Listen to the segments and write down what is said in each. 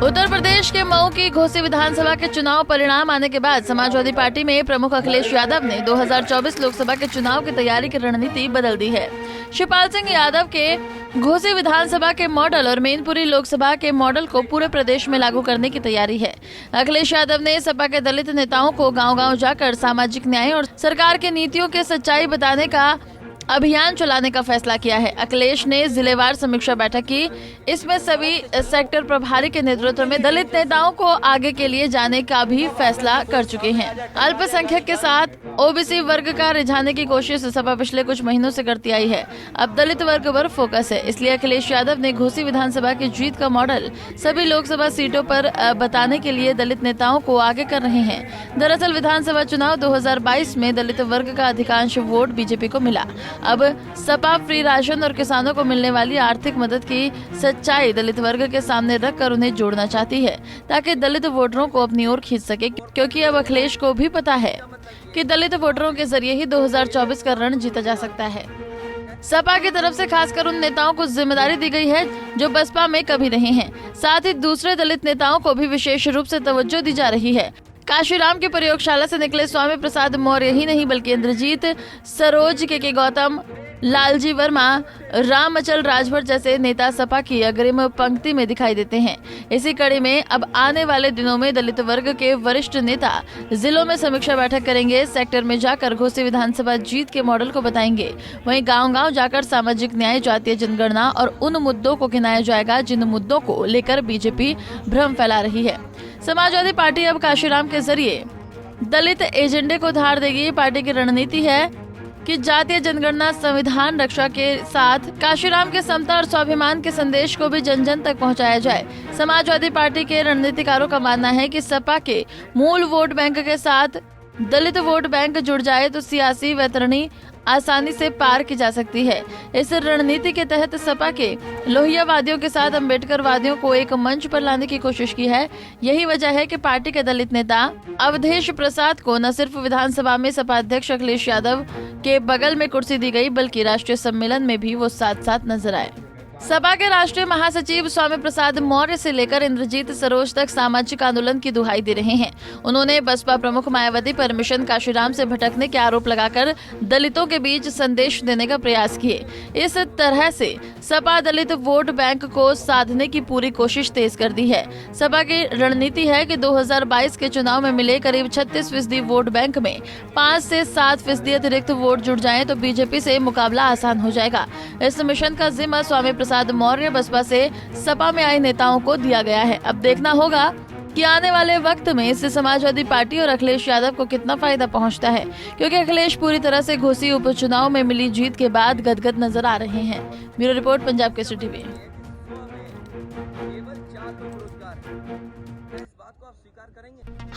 उत्तर प्रदेश के मऊ की घोसी विधानसभा के चुनाव परिणाम आने के बाद समाजवादी पार्टी में प्रमुख अखिलेश यादव ने 2024 लोकसभा के चुनाव की तैयारी की रणनीति बदल दी है। शिवपाल सिंह यादव के घोसी विधानसभा के मॉडल और मैनपुरी लोकसभा के मॉडल को पूरे प्रदेश में लागू करने की तैयारी है। अखिलेश यादव ने सपा के दलित नेताओं को गांव-गांव जाकर सामाजिक न्याय और सरकार की नीतियों के सच्चाई बताने का अभियान चलाने का फैसला किया है। अखिलेश ने जिलेवार समीक्षा बैठक की। इसमें सभी सेक्टर प्रभारी के नेतृत्व में दलित नेताओं को आगे के लिए जाने का भी फैसला कर चुके हैं। अल्पसंख्यक के साथ ओबीसी वर्ग का रिझाने की कोशिश सपा पिछले कुछ महीनों से करती आई है। अब दलित वर्ग पर फोकस है, इसलिए अखिलेश यादव ने घोसी विधानसभा की जीत का मॉडल सभी लोकसभा सीटों पर बताने के लिए दलित नेताओं को आगे कर रहे हैं। दरअसल विधानसभा चुनाव 2022 में दलित वर्ग का अधिकांश वोट बीजेपी को मिला। अब सपा फ्री राशन और किसानों को मिलने वाली आर्थिक मदद की सच्चाई दलित वर्ग के सामने रखकर उन्हें जोड़ना चाहती है, ताकि दलित वोटरों को अपनी ओर खींच सके, क्योंकि अब अखिलेश को भी पता है कि दलित वोटरों के जरिए ही 2024 का रण जीता जा सकता है। सपा की तरफ से खासकर उन नेताओं को जिम्मेदारी दी गई है जो बसपा में कभी रहे हैं। साथ ही दूसरे दलित नेताओं को भी विशेष रूप से तवज्जो दी जा रही है। काशीराम की प्रयोगशाला से निकले स्वामी प्रसाद मौर्य ही नहीं बल्कि इंद्रजीत, सरोज के गौतम, लालजी वर्मा, राम अचल राजभर जैसे नेता सपा की अग्रिम पंक्ति में दिखाई देते हैं। इसी कड़ी में अब आने वाले दिनों में दलित वर्ग के वरिष्ठ नेता जिलों में समीक्षा बैठक करेंगे। सेक्टर में जाकर घोसी विधानसभा जीत के मॉडल को बताएंगे। वहीं गांव-गांव जाकर सामाजिक न्याय, जातीय जनगणना और उन मुद्दों को गिनाया जाएगा जिन मुद्दों को लेकर बीजेपी भ्रम फैला रही है। समाजवादी पार्टी अब काशीराम के जरिए दलित एजेंडे को धार देगी। पार्टी की रणनीति है कि जातीय जनगणना, संविधान रक्षा के साथ काशीराम के समता और स्वाभिमान के संदेश को भी जन जन तक पहुंचाया जाए। समाजवादी पार्टी के रणनीतिकारों का मानना है कि सपा के मूल वोट बैंक के साथ दलित वोट बैंक जुड़ जाए तो सियासी वैतरणी आसानी से पार की जा सकती है। इस रणनीति के तहत सपा के लोहियावादियों के साथ अम्बेडकरवादियों को एक मंच पर लाने की कोशिश की है। यही वजह है कि पार्टी के दलित नेता अवधेश प्रसाद को न सिर्फ विधानसभा में सपा अध्यक्ष अखिलेश यादव के बगल में कुर्सी दी गई, बल्कि राष्ट्रीय सम्मेलन में भी वो साथ साथ नजर आए। सपा के राष्ट्रीय महासचिव स्वामी प्रसाद मौर्य से लेकर इंद्रजीत, सरोज तक सामाजिक आंदोलन की दुहाई दे रहे हैं। उन्होंने बसपा प्रमुख मायावती पर मिशन काशीराम से भटकने के आरोप लगाकर दलितों के बीच संदेश देने का प्रयास किए। इस तरह से सपा दलित वोट बैंक को साधने की पूरी कोशिश तेज कर दी है। सपा की रणनीति है कि 2022 के चुनाव में मिले करीब 36% वोट बैंक में 5 से 7% अतिरिक्त वोट जुड़ जाएं तो बीजेपी से मुकाबला आसान हो जाएगा। इस मिशन का जिम्मा स्वामी प्रसाद मौर्य, बसपा से सपा में आए नेताओं को दिया गया है। अब देखना होगा कि आने वाले वक्त में इससे समाजवादी पार्टी और अखिलेश यादव को कितना फायदा पहुंचता है, क्योंकि अखिलेश पूरी तरह से घोसी उपचुनाव में मिली जीत के बाद गदगद नजर आ रहे हैं। Bureau report, Punjab Kesari TV.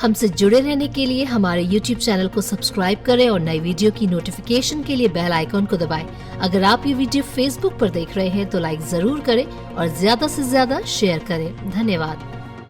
हमसे जुड़े रहने के लिए हमारे YouTube चैनल को सब्सक्राइब करें और नई वीडियो की नोटिफिकेशन के लिए बेल आइकॉन को दबाएं। अगर आप ये वीडियो Facebook पर देख रहे हैं तो लाइक जरूर करें और ज्यादा से ज्यादा शेयर करें। धन्यवाद।